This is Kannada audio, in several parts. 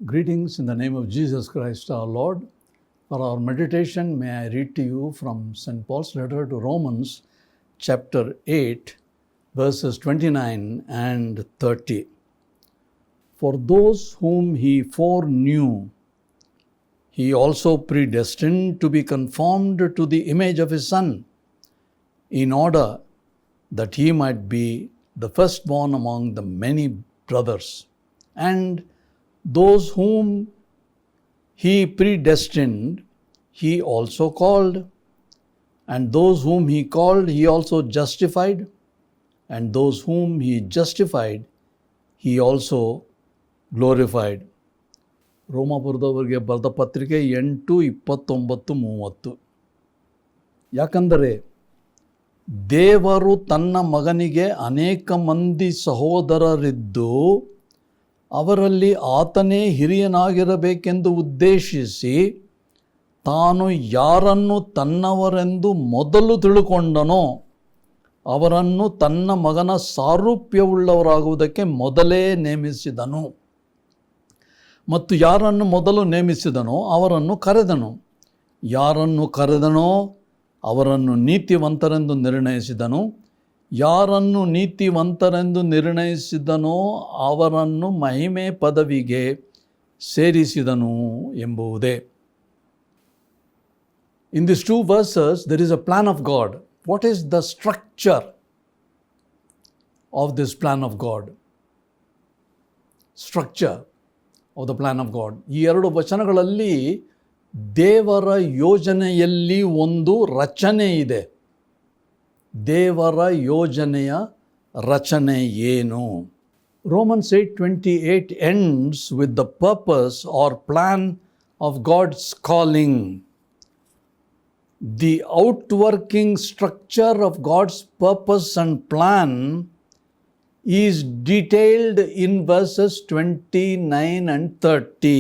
Greetings in the name of Jesus Christ our Lord. For our meditation, may I read to you from St. Paul's letter to Romans, chapter 8, verses 29 and 30. For those whom he foreknew, he also predestined to be conformed to the image of his Son, in order that he might be the firstborn among the many brothers. And those whom he predestined, he also called. And those whom he called, he also justified. And those whom he justified, he also glorified. ರೋಮಾಪುರದವರಿಗೆ ಬರೆದ ಪತ್ರಿಕೆ 8:29-30. ಯಾಕಂದರೆ ದೇವರು ತನ್ನ ಮಗನಿಗೆ ಅನೇಕ ಮಂದಿ ಸಹೋದರರಿದ್ದು ಅವರಲ್ಲಿ ಆತನೇ ಹಿರಿಯನಾಗಿರಬೇಕೆಂದು ಉದ್ದೇಶಿಸಿ ತಾನು ಯಾರನ್ನು ತನ್ನವರೆಂದು ಮೊದಲು ತಿಳುಕೊಂಡನೋ ಅವರನ್ನು ತನ್ನ ಮಗನ ಸಾರೂಪ್ಯವುಳ್ಳವರಾಗುವುದಕ್ಕೆ ಮೊದಲೇ ನೇಮಿಸಿದನು. ಮತ್ತು ಯಾರನ್ನು ಮೊದಲು ನೇಮಿಸಿದನೋ ಅವರನ್ನು ಕರೆದನು. ಯಾರನ್ನು ಕರೆದನೋ ಅವರನ್ನು ನೀತಿವಂತರೆಂದು ನಿರ್ಣಯಿಸಿದನು. ಯಾರನ್ನು ನೀತಿವಂತರೆಂದು ನಿರ್ಣಯಿಸಿದನೋ ಅವರನ್ನು ಮಹಿಮೆ ಪದವಿಗೆ ಸೇರಿಸಿದನು ಎಂಬುದೇ. In these two verses, there is a plan of God. What is the structure of this plan of God? Structure of the plan of God. ಈ ಎರಡು ವಚನಗಳಲ್ಲಿ ದೇವರ ಯೋಜನೆಯಲ್ಲಿ ಒಂದು ರಚನೆ ಇದೆ. ದೇವರ ಯೋಜನೆಯ ರಚನೆ ಏನು? Romans 8:28 ends with the purpose or plan of God's calling. The outworking structure of God's purpose and plan is detailed in verses 29 and 30.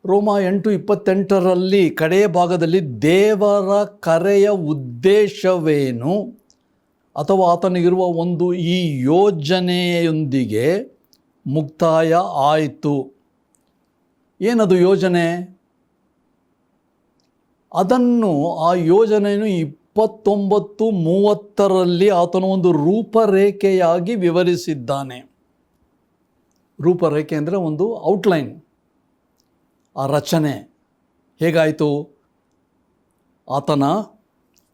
ರೋಮ 8:28 ಕಡೆಯ ಭಾಗದಲ್ಲಿ ದೇವರ ಕರೆಯ ಉದ್ದೇಶವೇನು ಅಥವಾ ಆತನಿಗಿರುವ ಒಂದು ಈ ಯೋಜನೆಯೊಂದಿಗೆ ಮುಕ್ತಾಯ ಆಯಿತು. ಏನದು ಯೋಜನೆ? ಅದನ್ನು ಆ ಯೋಜನೆಯನ್ನು 29:30 ಆತನು ಒಂದು ರೂಪರೇಖೆಯಾಗಿ ವಿವರಿಸಿದ್ದಾನೆ. ರೂಪರೇಖೆ ಅಂದರೆ ಒಂದು ಔಟ್ಲೈನ್. ಆ ರಚನೆ ಹೇಗಾಯಿತು? ಆತನ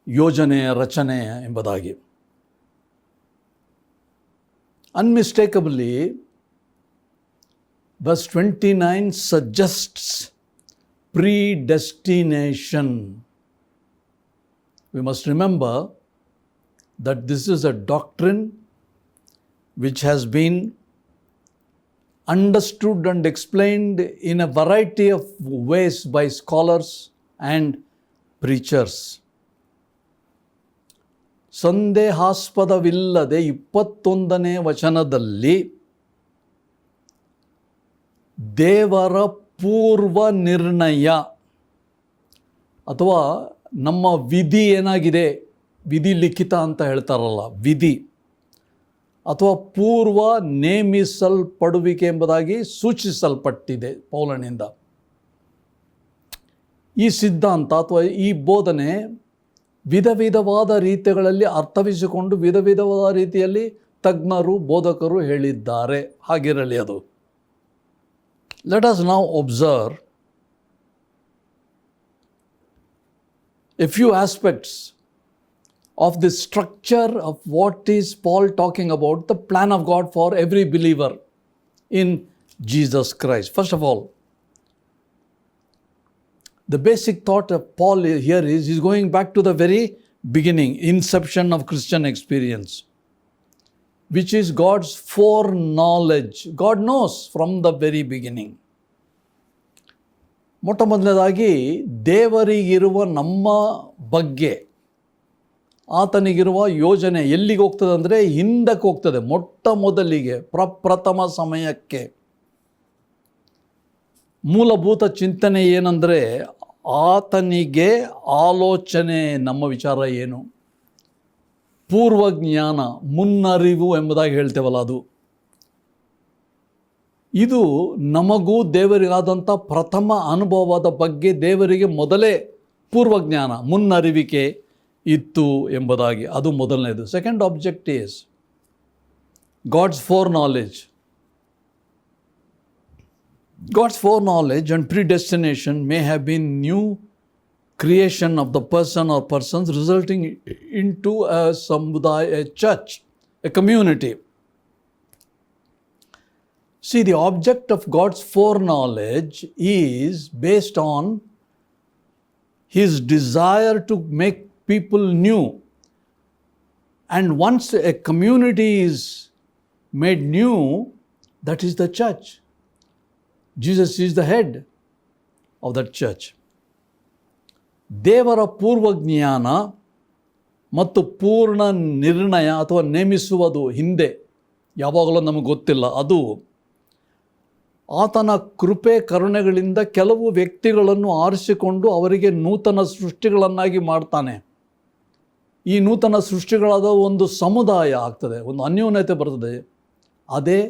ಯೋಜನೆಯ ರಚನೆ ಎಂಬುದಾಗಿ. Unmistakably, verse 29 suggests predestination. We must remember that this is a doctrine which has been understood and explained in a variety of ways by scholars and preachers. ಸಂದೇಹಾಸ್ಪದವಿಲ್ಲದೆ 21ನೇ ವಚನದಲ್ಲಿ ದೇವರ ಪೂರ್ವ ನಿರ್ಣಯ ಅಥವಾ ನಮ್ಮ ವಿಧಿ ಏನಾಗಿದೆ, ವಿಧಿ ಲಿಖಿತ ಅಂತ ಹೇಳ್ತಾರಲ್ಲ, ವಿಧಿ ಅಥವಾ ಪೂರ್ವ ನೇಮಿಸಲ್ಪಡುವಿಕೆ ಎಂಬುದಾಗಿ ಸೂಚಿಸಲ್ಪಟ್ಟಿದೆ ಪೌಲನಿಂದ. ಈ ಸಿದ್ಧಾಂತ ಅಥವಾ ಈ ಬೋಧನೆ ವಿಧ ವಿಧವಾದ ರೀತಿಗಳಲ್ಲಿ ಅರ್ಥವಿಸಿಕೊಂಡು ವಿಧ ವಿಧವಾದ ರೀತಿಯಲ್ಲಿ ತಜ್ಞರು ಬೋಧಕರು ಹೇಳಿದ್ದಾರೆ. ಹಾಗಿರಲಿ ಅದು. Let us now observe A few aspects of the structure of what is Paul talking about, the plan of God for every believer in Jesus Christ. First of all, the basic thought of Paul here is he's going back to the very beginning, inception of Christian experience, which is God's foreknowledge. God knows from the very beginning. ಮೊಟ್ಟ ಮೊದಲನೇದಾಗಿ ದೇವರಿಗಿರುವ ನಮ್ಮ ಬಗ್ಗೆ ಆತನಿಗಿರುವ ಯೋಜನೆ ಎಲ್ಲಿಗೆ ಹೋಗ್ತದೆ ಅಂದರೆ ಹಿಂದಕ್ಕೆ ಹೋಗ್ತದೆ. ಮೊಟ್ಟ ಮೊದಲಿಗೆ ಪ್ರಪ್ರಥಮ ಸಮಯಕ್ಕೆ. ಮೂಲಭೂತ ಚಿಂತನೆ ಏನಂದರೆ ಆತನಿಗೆ ಆಲೋಚನೆ ನಮ್ಮ ವಿಚಾರ ಏನು, ಪೂರ್ವಜ್ಞಾನ, ಮುನ್ನರಿವು ಎಂಬುದಾಗಿ ಹೇಳ್ತೇವಲ್ಲ ಅದು. ಇದು ನಮಗೂ ದೇವರಿಗಾದಂಥ ಪ್ರಥಮ ಅನುಭವದ ಬಗ್ಗೆ ದೇವರಿಗೆ ಮೊದಲೇ ಪೂರ್ವಜ್ಞಾನ, ಮುನ್ನರಿವಿಕೆ ಇತ್ತು ಎಂಬುದಾಗಿ. ಅದು ಮೊದಲನೇದು. Second object is God's foreknowledge. God's foreknowledge and predestination may have been new creation of the person or persons, resulting into a samudaya, a church, a community. See, the object of God's foreknowledge is based on His desire to make people new. And once a community is made new, that is the church. Jesus is the head of that church. ದೇವರ ಪೂರ್ವಜ್ಞಾನ ಮತ್ತು ಪೂರ್ಣ ನಿರ್ಣಯ ಅಥವಾ ನೇಮಿಸುವುದು ಹಿಂದೆ ಯಾವಾಗಲೂ ನಮಗೆ ಗೊತ್ತಿಲ್ಲ. ಅದು ಆತನ ಕೃಪೆ ಕರುಣೆಗಳಿಂದ ಕೆಲವು ವ್ಯಕ್ತಿಗಳನ್ನು ಆರಿಸಿಕೊಂಡು ಅವರಿಗೆ ನೂತನ ಸೃಷ್ಟಿಗಳನ್ನಾಗಿ ಮಾಡ್ತಾನೆ. ಈ ನೂತನ ಸೃಷ್ಟಿಗಳಾದ ಒಂದು ಸಮುದಾಯ ಆಗ್ತದೆ, ಒಂದು ಅನ್ಯೋನ್ಯತೆ ಬರ್ತದೆ. ಅದೇ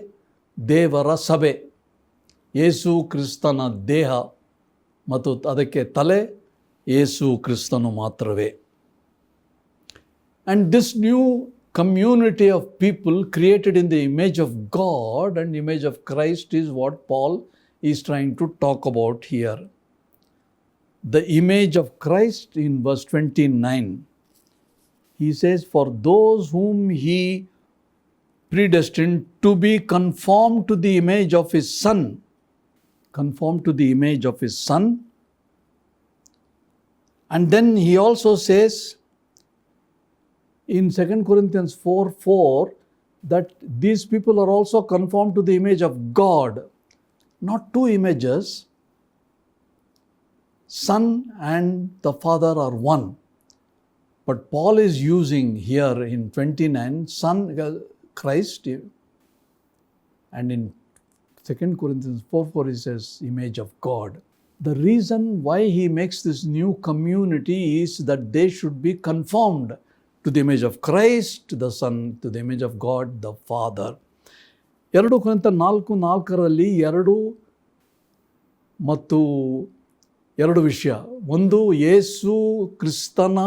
ದೇವರ ಸಭೆ, ಯೇಸು ಕ್ರಿಸ್ತನ ದೇಹ ಮತ್ತು ಅದಕ್ಕೆ ತಲೆ ಯೇಸು ಕ್ರಿಸ್ತನು ಮಾತ್ರವೇ. And this new community of people created in the image of God and image of Christ is what Paul is trying to talk about here. The image of Christ in verse 29. He says, for those whom He predestined to be conformed to the image of His Son. Conformed to the image of His Son. And then he also says in 2 Corinthians 4:4 that these people are also conformed to the image of God. Not two images. Son and the Father are one. But Paul is using here in 29, Son, Christ, and in 2 Corinthians 4:4 he says image of God. The reason why he makes this new community is that they should be conformed to the image of Christ, the Son, to the image of God, the Father. 2 ಕೊರಿಂಥ 4:4 ಎರಡು ಮತ್ತು ಎರಡು ವಿಷಯ. ಒಂದು, ಯೇಸು ಕ್ರಿಸ್ತನ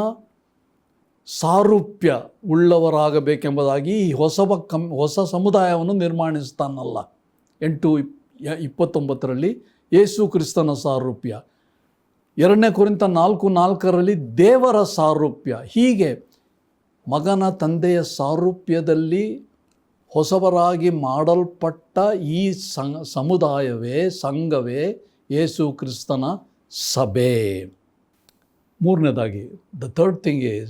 ಸಾರೂಪ್ಯ ಉಳ್ಳವರಾಗಬೇಕೆಂಬುದಾಗಿ ಹೊಸ ಸಮುದಾಯವನ್ನು ನಿರ್ಮಾಣಿಸ್ತಾನಲ್ಲ. 8:29 ಯೇಸು ಕ್ರಿಸ್ತನ ಸಾರೂಪ್ಯ. 2 ಕೊರಿಂಥ 4:4 ದೇವರ ಸಾರೂಪ್ಯ. ಹೀಗೆ ಮಗನ ತಂದೆಯ ಸಾರೂಪ್ಯದಲ್ಲಿ ಹೊಸಬರಾಗಿ ಮಾಡಲ್ಪಟ್ಟ ಈ ಸಮುದಾಯವೇ, ಸಂಘವೇ ಯೇಸು ಕ್ರಿಸ್ತನ ಸಭೆ. ಮೂರನೇದಾಗಿ, the third thing is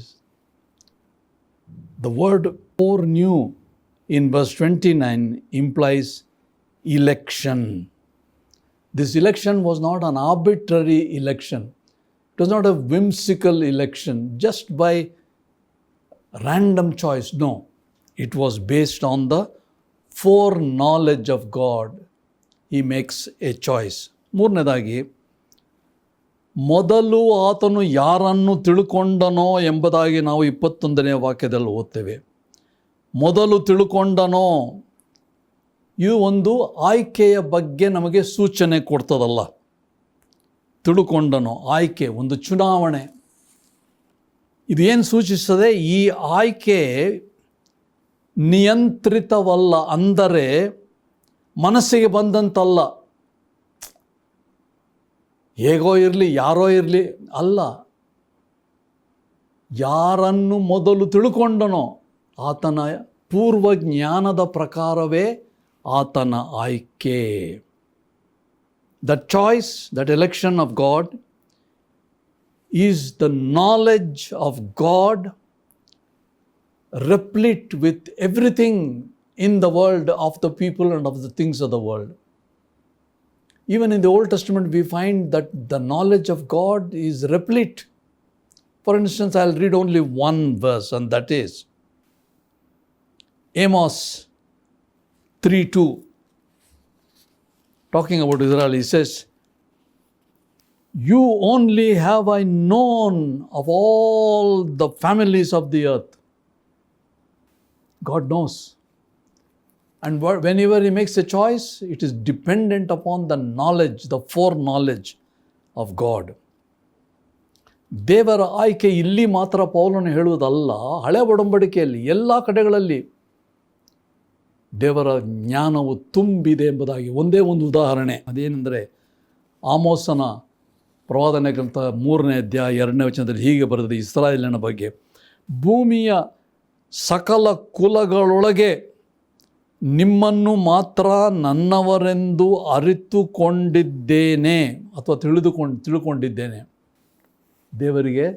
the word foreknew in verse 29 implies election. This election was not an arbitrary election. It was not a whimsical election just by random choice. No, it was based on the foreknowledge of God. He makes a choice. ಮೂರನೇದಾಗಿ, ಮೊದಲು ಆತನು ಯಾರನ್ನು ತಿಳ್ಕೊಂಡನೋ ಎಂಬುದಾಗಿ ನಾವು 21ನೇ ವಾಕ್ಯದಲ್ಲಿ ಓದ್ತೇವೆ. ಮೊದಲು ತಿಳ್ಕೊಂಡನೋ, ಇದು ಒಂದು ಆಯ್ಕೆಯ ಬಗ್ಗೆ ನಮಗೆ ಸೂಚನೆ ಕೊಡ್ತದಲ್ಲ. ತಿಳ್ಕೊಂಡನೋ, ಆಯ್ಕೆ, ಒಂದು ಚುನಾವಣೆ. ಇದು ಏನು ಸೂಚಿಸ್ತದೆ? ಈ ಆಯ್ಕೆ ನಿಯಂತ್ರಿತವಲ್ಲ, ಅಂದರೆ ಮನಸ್ಸಿಗೆ ಬಂದಂತಲ್ಲ. ಹೇಗೋ ಇರಲಿ, ಯಾರೋ ಇರಲಿ ಅಲ್ಲ. ಯಾರನ್ನು ಮೊದಲು ತಿಳ್ಕೊಂಡನೋ ಆತನ ಪೂರ್ವ ಜ್ಞಾನದ ಪ್ರಕಾರವೇ ಆತನ ಆಯ್ಕೆ. That choice, that election of God is the knowledge of God replete with everything in the world of the people and of the things of the world. Even in the Old Testament we find that the knowledge of God is replete. For instance, I'll read only one verse, and that is Amos 3:2. Talking about Israel, he says, you only have I known of all the families of the earth. God knows. And whenever he makes a choice, it is dependent upon the knowledge, the foreknowledge of God. ದೇವರ ಆಯ್ಕೆ ಇಲ್ಲಿ ಮಾತ್ರ ಪೌಲನು ಹೇಳುವುದಲ್ಲ, ಹಳೆ ಒಡಂಬಡಿಕೆಯಲ್ಲಿ ಎಲ್ಲ ಕಡೆಗಳಲ್ಲಿ ದೇವರ ಜ್ಞಾನವು ತುಂಬಿದೆ ಎಂಬುದಾಗಿ ಒಂದೇ ಒಂದು ಉದಾಹರಣೆ, ಅದೇನೆಂದರೆ ಆಮೋಸನ ಪ್ರವಾದನೆ ಗ್ರಂಥ 3ನೇ ಅಧ್ಯಾಯ 2ನೇ ವಚನದಲ್ಲಿ ಹೀಗೆ ಬರೆದಿದೆ ಇಸ್ರಾಯೇಲಿನ ಬಗ್ಗೆ: ಭೂಮಿಯ ಸಕಲ ಕುಲಗಳೊಳಗೆ ನಿಮ್ಮನ್ನು ಮಾತ್ರ ನನ್ನವರೆಂದು ಅರಿತುಕೊಂಡಿದ್ದೇನೆ ಅಥವಾ ತಿಳ್ಕೊಂಡಿದ್ದೇನೆ. ದೇವರಿಗೆ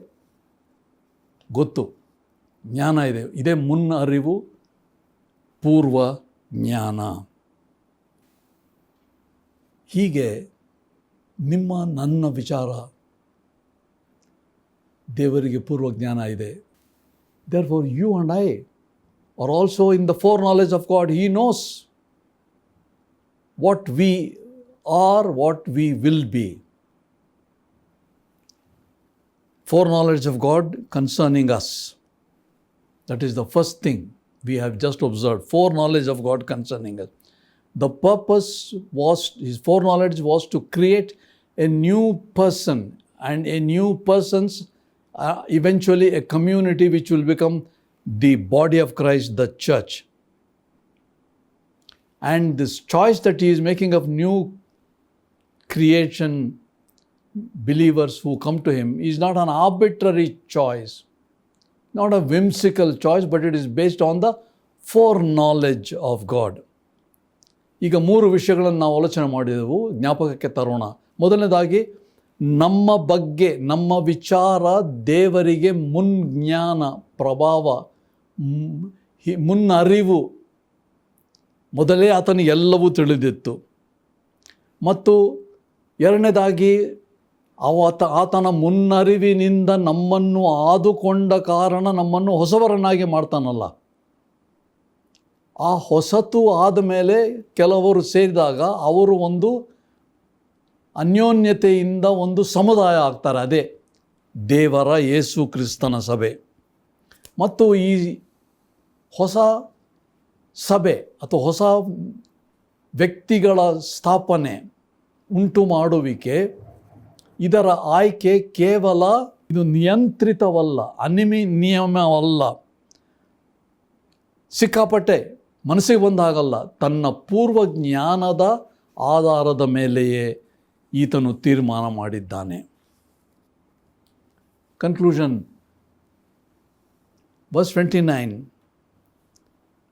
ಗೊತ್ತು, ಜ್ಞಾನ ಇದೆ. ಇದೇ ಮುನ್ನ ಅರಿವು, ಪೂರ್ವ ಜ್ಞಾನ. ಹೀಗೆ ನಿಮ್ಮ ನನ್ನ ವಿಚಾರ ದೇವರಿಗೆ ಪೂರ್ವ ಜ್ಞಾನ ಇದೆ. Therefore you and I are also in the foreknowledge of God. He knows what we are, what we will be. Foreknowledge of God concerning us. That is the first thing we have just observed. Foreknowledge of God concerning us. The purpose was, his foreknowledge was to create a new person, and a new person's eventually a community which will become the body of Christ, the church. And this choice that he is making of new creation believers who come to him is not an arbitrary choice, not a whimsical choice, but it is based on the foreknowledge of God. ಈಗ 3 ವಿಷಯಗಳನ್ನು ನಾವು ಆಲೋಚನೆ ಮಾಡಿದೆವು, ಜ್ಞಾಪಕಕ್ಕೆ ತರೋಣ. ಮೊದಲನೇದಾಗಿ, ನಮ್ಮ ಬಗ್ಗೆ, ನಮ್ಮ ವಿಚಾರ ದೇವರಿಗೆ ಮುನ್ಜ್ಞಾನ, ಪ್ರಭಾವ, ಮುನ್ನರಿವು, ಮೊದಲೇ ಆತನಿಗೆ ಎಲ್ಲವೂ ತಿಳಿದಿತ್ತು. ಮತ್ತು ಎರಡನೇದಾಗಿ, ಆತನ ಮುನ್ನರಿವಿನಿಂದ ನಮ್ಮನ್ನು ಆದುಕೊಂಡ ಕಾರಣ ನಮ್ಮನ್ನು ಹೊಸವರನ್ನಾಗಿ ಮಾಡ್ತಾನಲ್ಲ. ಆ ಹೊಸತು ಆದ ಮೇಲೆ ಕೆಲವರು ಸೇರಿದಾಗ ಅವರು ಒಂದು ಅನ್ಯೋನ್ಯತೆಯಿಂದ ಒಂದು ಸಮುದಾಯ ಆಗ್ತಾರೆ. ಅದೇ ದೇವರ ಯೇಸು ಕ್ರಿಸ್ತನ ಸಭೆ. ಮತ್ತು ಈ ಹೊಸ ಸಭೆ ಅಥವಾ ಹೊಸ ವ್ಯಕ್ತಿಗಳ ಸ್ಥಾಪನೆ, ಉಂಟು ಮಾಡುವಿಕೆ, ಇದರ ಆಯ್ಕೆ ಕೇವಲ ಇದು ನಿಯಂತ್ರಿತವಲ್ಲ, ನಿಯಮವಲ್ಲ, ಸಿಕ್ಕಾಪಟ್ಟೆ ಮನಸ್ಸಿಗೆ ಬಂದಾಗಲ್ಲ. ತನ್ನ ಪೂರ್ವ ಜ್ಞಾನದ ಆಧಾರದ ಮೇಲೆಯೇ ಈತನು ತೀರ್ಮಾನ ಮಾಡಿದ್ದಾನೆ. Conclusion, verse 29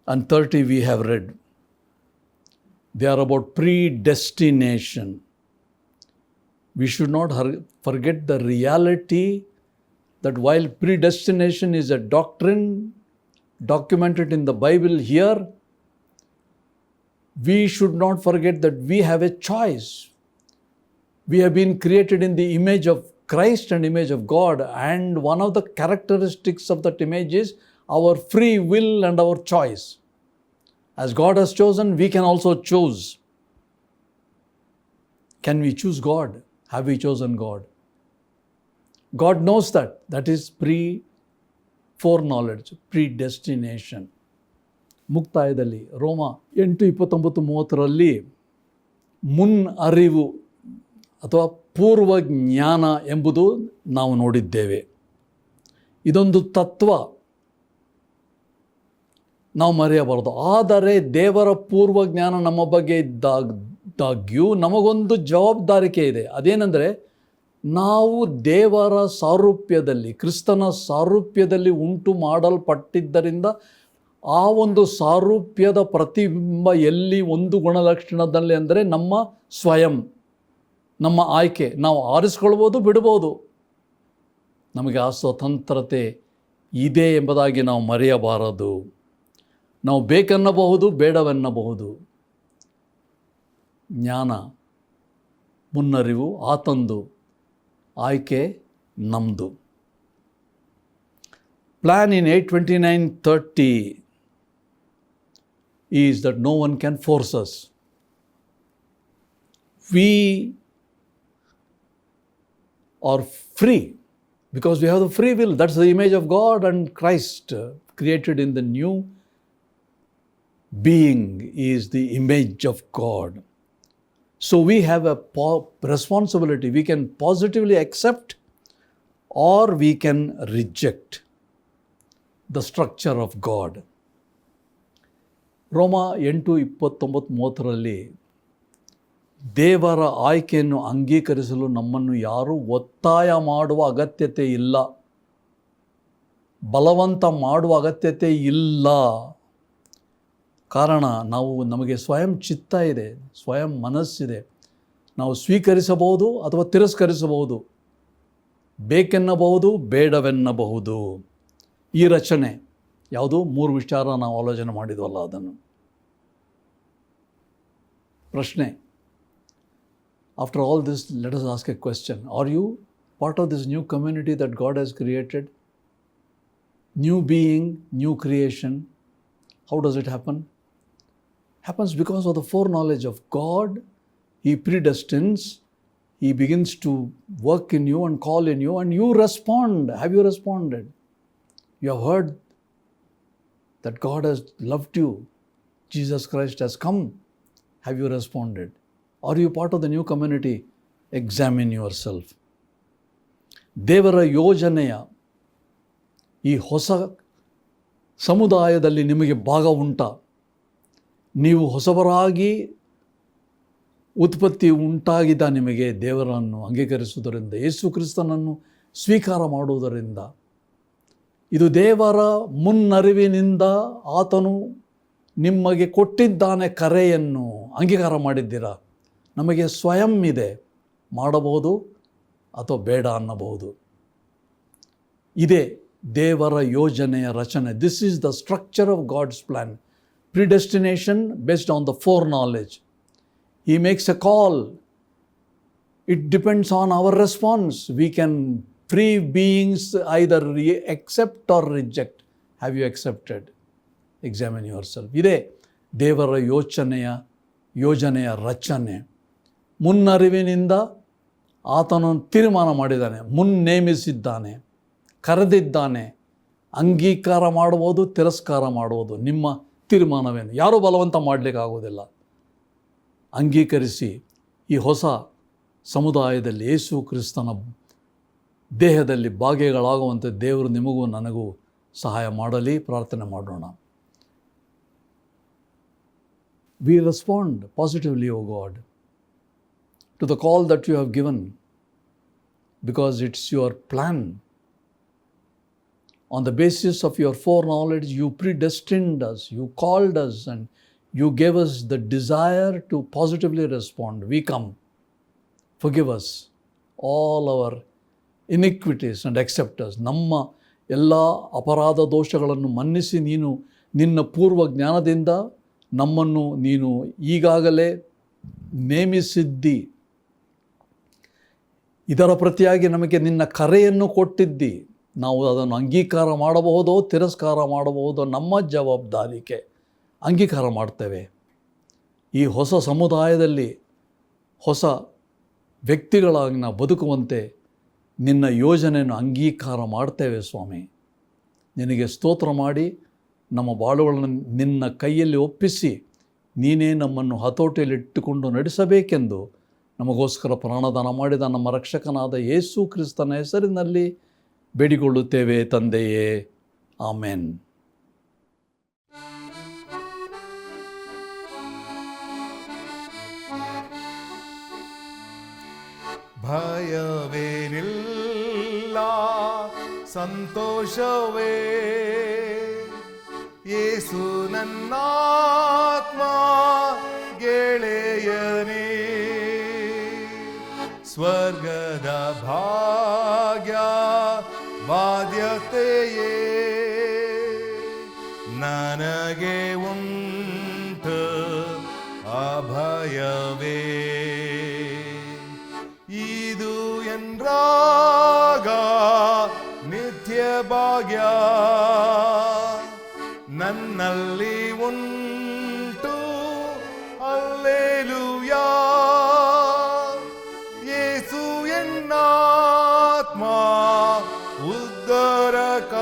and 30 we have read. They are about predestination. We should not forget the reality that while predestination is a doctrine documented in the Bible here, we should not forget that we have a choice. We have been created in the image of Christ and image of God, and one of the characteristics of that image is our free will and our choice. As God has chosen, we can also choose. Can we choose God? Have we chosen God? God knows that. That is foreknowledge, predestination. ಮುಕ್ತಾಯದಲ್ಲಿ ರೋಮ 8:29-30ರಲ್ಲಿ ಮುನ್ ಅರಿವು ಅಥವಾ ಪೂರ್ವ ಜ್ಞಾನ ಎಂಬುದು ನಾವು ನೋಡಿದ್ದೇವೆ. ಇದೊಂದು ತತ್ವ ನಾವು ಮರೆಯಬಾರದು. ಆದರೆ ದೇವರ ಪೂರ್ವ ಜ್ಞಾನ ನಮ್ಮ ಬಗ್ಗೆ ಇದ್ದಾಗ್ಯೂ ನಮಗೊಂದು ಜವಾಬ್ದಾರಿಕೆ ಇದೆ. ಅದೇನೆಂದರೆ, ನಾವು ದೇವರ ಸಾರೂಪ್ಯದಲ್ಲಿ, ಕ್ರಿಸ್ತನ ಸಾರೂಪ್ಯದಲ್ಲಿ ಉಂಟು ಮಾಡಲ್ಪಟ್ಟಿದ್ದರಿಂದ ಆ ಒಂದು ಸಾರೂಪ್ಯದ ಪ್ರತಿಬಿಂಬ ಎಲ್ಲಿ ಒಂದು ಗುಣಲಕ್ಷಣದಲ್ಲಿ ಅಂದರೆ ನಮ್ಮ ಸ್ವಯಂ, ನಮ್ಮ ಆಯ್ಕೆ. ನಾವು ಆರಿಸ್ಕೊಳ್ಬೋದು, ಬಿಡ್ಬೋದು. ನಮಗೆ ಆ ಸ್ವತಂತ್ರತೆ ಇದೆ ಎಂಬುದಾಗಿ ನಾವು ಮರೆಯಬಾರದು. ನಾವು ಬೇಕೆನ್ನಬಹುದು, ಬೇಡವೆನ್ನಬಹುದು. ಜ್ಞಾನ, ಮುನ್ನರಿವು ಆತಂದು, ಆಯ್ಕೆ ನಮ್ಮದು. Plan in 8:29-30 is that no one can force us. We are free because we have the free will. That's the image of God and Christ created in the new being is the image of God. So we have a responsibility. We can positively accept or we can reject the structure of God. ರೋಮ 8:29-30 ದೇವರ ಆಯ್ಕೆಯನ್ನು ಅಂಗೀಕರಿಸಲು ನಮ್ಮನ್ನು ಯಾರೂ ಒತ್ತಾಯ ಮಾಡುವ ಅಗತ್ಯತೆ ಇಲ್ಲ, ಬಲವಂತ ಮಾಡುವ ಅಗತ್ಯತೆ ಇಲ್ಲ. ಕಾರಣ ನಮಗೆ ಸ್ವಯಂ ಚಿತ್ತ ಇದೆ, ಸ್ವಯಂ ಮನಸ್ಸಿದೆ. ನಾವು ಸ್ವೀಕರಿಸಬಹುದು ಅಥವಾ ತಿರಸ್ಕರಿಸಬಹುದು, ಬೇಕೆನ್ನಬಹುದು, ಬೇಡವೆನ್ನಬಹುದು. ಈ ರಚನೆ ಯಾವುದು? 3 ವಿಚಾರ ನಾವು ಆಲೋಚನೆ ಮಾಡಿದ್ವಲ್ಲ ಅದನ್ನು. ಪ್ರಶ್ನೆ, after all this let us ask a question. Are you part of this new community that God has created? New being, new creation. How does it happen? Happens because of the foreknowledge of God. He predestines, He begins to work in you and call in you, and you respond. Have you responded? You have heard that God has loved you. Jesus Christ has come. Have you responded? Are you part of the new community? Examine yourself. ದೇವರ ಯೋಜನೆಯ ಈ ಹೊಸ ಸಮುದಾಯದಲ್ಲಿ ನಿಮಗೆ ಭಾಗ ಉಂಟಾ? ನೀವು ಹೊಸಬರಾಗಿ ಉತ್ಪತ್ತಿ ಉಂಟಾಗಿದ್ದ ನಿಮಗೆ ದೇವರನ್ನು ಅಂಗೀಕರಿಸುವುದರಿಂದ, ಯೇಸು ಕ್ರಿಸ್ತನನ್ನು ಸ್ವೀಕಾರ ಮಾಡುವುದರಿಂದ, ಇದು ದೇವರ ಮುನ್ನರಿವಿನಿಂದ ಆತನು ನಿಮಗೆ ಕೊಟ್ಟಿದ್ದಾನೆ. ಕರೆಯನ್ನು ಅಂಗೀಕಾರ ಮಾಡಿದ್ದೀರಾ? ನಮಗೆ ಸ್ವಯಂ ಇದೆ, ಮಾಡಬಹುದು ಅಥವಾ ಬೇಡ ಅನ್ನಬಹುದು. ಇದೇ ದೇವರ ಯೋಜನೆಯ ರಚನೆ. This is the structure of God's plan. Predestination based on the foreknowledge. He makes a call. It depends on our response. We can, free beings, either accept or reject. Have you accepted? Examine yourself. ಇದೇ ದೇವರ ಯೋಜನೆಯ ರಚನೆ. ಮುನ್ನರಿವಿನಿಂದ ಆತನು ತೀರ್ಮಾನ ಮಾಡಿದ್ದಾನೆ, ಮುನ್ನೇಮಿಸಿದ್ದಾನೆ, ಕರೆದಿದ್ದಾನೆ. ಅಂಗೀಕಾರ ಮಾಡುವುದು, ತಿರಸ್ಕಾರ ಮಾಡುವುದು ನಿಮ್ಮ ತೀರ್ಮಾನವೇನು. ಯಾರೂ ಬಲವಂತ ಮಾಡಲಿಕ್ಕಾಗೋದಿಲ್ಲ. ಅಂಗೀಕರಿಸಿ ಈ ಹೊಸ ಸಮುದಾಯದಲ್ಲಿ ಯೇಸು ಕ್ರಿಸ್ತನ ದೇಹದಲ್ಲಿ ಭಾಗಿಗಳಾಗುವಂತೆ ದೇವರು ನಿಮಗೂ ನನಗೂ ಸಹಾಯ ಮಾಡಲಿ. ಪ್ರಾರ್ಥನೆ ಮಾಡೋಣ. We respond positively, O God, to the call that you have given, because it's your plan. On the basis of your foreknowledge, you predestined us, you called us, and you gave us the desire to positively respond. We come. Forgive us all our iniquities and accept us. ನಮ್ಮ ಎಲ್ಲ ಅಪರಾಧ ದೋಷಗಳನ್ನು ಮನ್ನಿಸಿ ನೀನು ನಿನ್ನ ಪೂರ್ವ ಜ್ಞಾನದಿಂದ ನಮ್ಮನ್ನು ನೀನು ಈಗಾಗಲೇ ನೇಮಿಸಿದ್ದಿ. ಇದರ ಪ್ರತಿಯಾಗಿ ನಮಗೆ ನಿನ್ನ ಕರೆಯನ್ನು ಕೊಟ್ಟಿದ್ದಿ. ನಾವು ಅದನ್ನು ಅಂಗೀಕಾರ ಮಾಡಬಹುದೋ ತಿರಸ್ಕಾರ ಮಾಡಬಹುದೋ ನಮ್ಮ ಜವಾಬ್ದಾರಿಕೆ. ಅಂಗೀಕಾರ ಮಾಡ್ತೇವೆ. ಈ ಹೊಸ ಸಮುದಾಯದಲ್ಲಿ ಹೊಸ ವ್ಯಕ್ತಿಗಳಾಗಿ ನಾವು ಬದುಕುವಂತೆ ನಿನ್ನ ಯೋಜನೆಯನ್ನು ಅಂಗೀಕಾರ ಮಾಡ್ತೇವೆ ಸ್ವಾಮಿ. ನಿನಗೆ ಸ್ತೋತ್ರ ಮಾಡಿ ನಮ್ಮ ಬಾಳುಗಳನ್ನು ನಿನ್ನ ಕೈಯಲ್ಲಿ ಒಪ್ಪಿಸಿ ನೀನೇ ನಮ್ಮನ್ನು ಹತೋಟಿಯಲ್ಲಿಟ್ಟುಕೊಂಡು ನಡೆಸಬೇಕೆಂದು ನಮಗೋಸ್ಕರ ಪ್ರಾಣದಾನ ಮಾಡಿದ ನಮ್ಮ ರಕ್ಷಕನಾದ ಯೇಸು ಕ್ರಿಸ್ತನ ಹೆಸರಿನಲ್ಲಿ ಬೇಡಿಕೊಳ್ಳುತ್ತೇವೆ ತಂದೆಯೇ. ಆಮೆನ್. ಭಯವೇನಿಲ್ಲ, ಸಂತೋಷವೇ, ಯೇಸು ನನ್ನಾತ್ಮ ಗೆಳೆಯನೇ. ಸ್ವರ್ಗದ ಭಾಗ್ಯ ಬಾಧ್ಯತೆಯೇ ನನಗೆ ಉಂಟು, ಅಭಯವೇ. ಇದು ಎಂದ್ರಾಗ ನಿತ್ಯ ಭಾಗ್ಯ ನನ್ನಲ್ಲಿ ಉಂಟು, ಹಲ್ಲೆಲೂಯಾ. ಯೇಸು ಎನ್ನಾತ್ಮ ಉದ್ಧಾರಕ,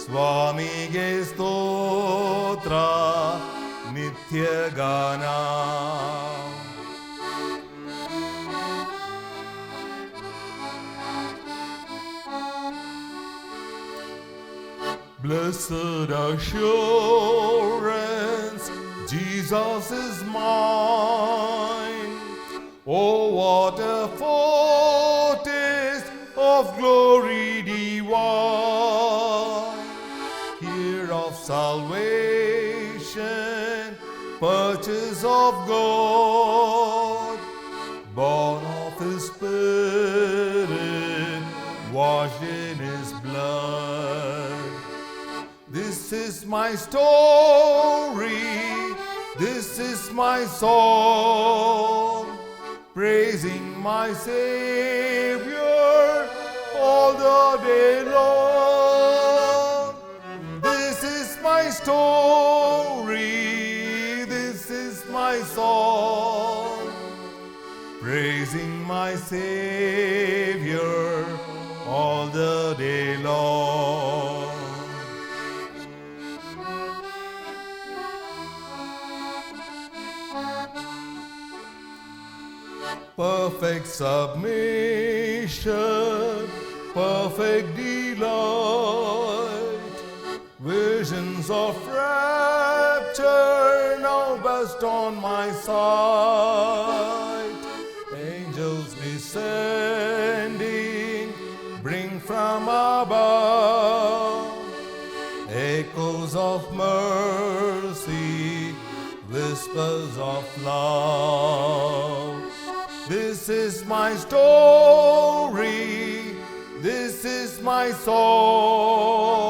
ಸ್ವಾಮಿಗೆ ಸ್ತೋತ್ರ. ನಿತ್ಯಗಾನ. Blessed assurance, Jesus is mine. Oh, what a foretaste of glory divine. Here of salvation, purchase of God, born of His Spirit, washed in His blood. This is my story, this is my song, praising my Savior all the day long. This is my story, this is my song, praising my Savior all the day long. Perfect submission, perfect delight, visions of rapture now burst on my sight. Angels descending bring from above echoes of mercy, whispers of love. This is my story, this is my song,